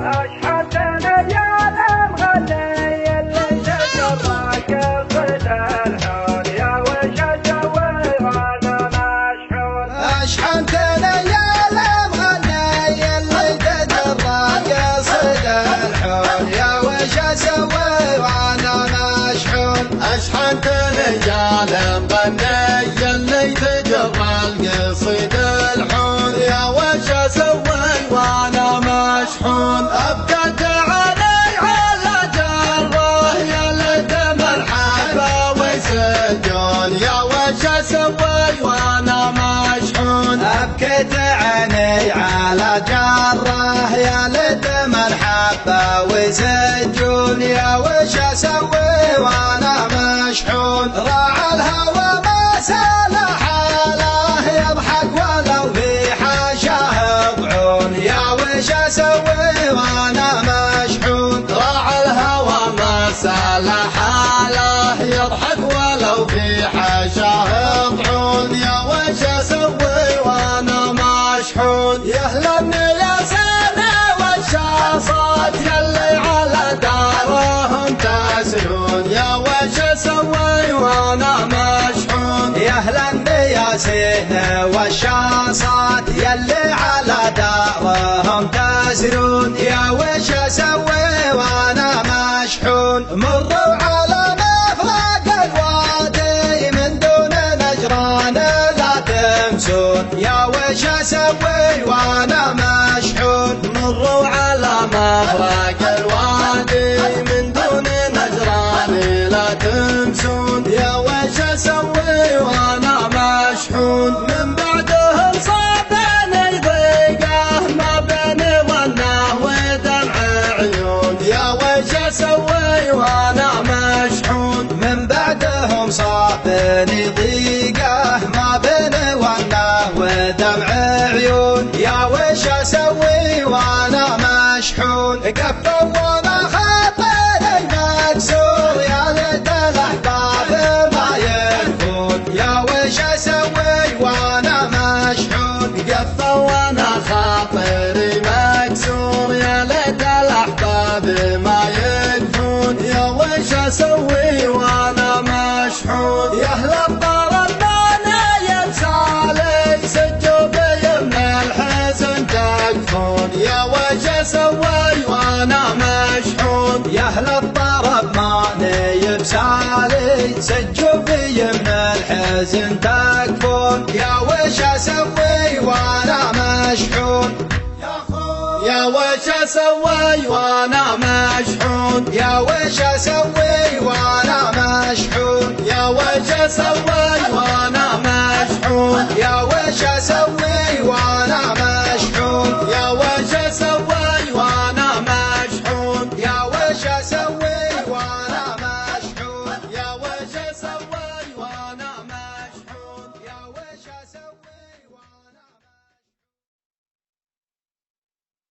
أشحنت ليال مغني اللي تجرى القصيد الحون يا وش أسوي وأنا مشحون أبكت علي على جره يا ليت مرحبا وسجون يا وش أسوي وأنا مشحون أبكت عيني على جره يا ليت مرحبا وسجون يا وش أسوي وأنا مشحون راعى الهوى ما سال حاله يضحك ولو في حاشاه بعون يا وش أسوي وأنا مشحون راعى الهوى ما سال حاله يضحك ولو في حاشاه بعون يا وش أسوي وأنا مشحون يهلا يا سنة والشاصات يلي على دارهم تسرون يا وش أسوي وأنا مشحون يهلا بياسين والشاصات يلي على دارهم تسرون يا وش أسوي وأنا مشحون مروا على مفرق الوادي من دون نجران لا تمسون يا وش أسوي وأنا مشحون مروا على مفرق الوادي من دون نجران لا تمسون يا وش أسوي وأنا مشحون من بعدهم صابني ضيقه ما بيني ظنه ودمع عيون يا وش أسوي وأنا مشحون من بعدهم صابني ضيقه ما بين ونه ودمع عيون يا وش أسوي وأنا مشحون كفوا وانا خاطري مكسور يا ليت الأحباب ما يكفون يا وش أسوي وأنا مشحون قفوا وانا خاطري مكسور يا ليت الأحباب ما يكفون يا وش أسوي وأنا مشحون يا أهل الطرب ما يبسالي سجوا بي من الحزن تكفون يا وش أسوي وأنا مشحون يا أهل الطرب ما يبسالي سجوا بي من الحزن تكفون يا وش أسوي وأنا مشحون يا وش أسوي وأنا مشحون يا وش أسوي وأنا مشحون يا وش أسوي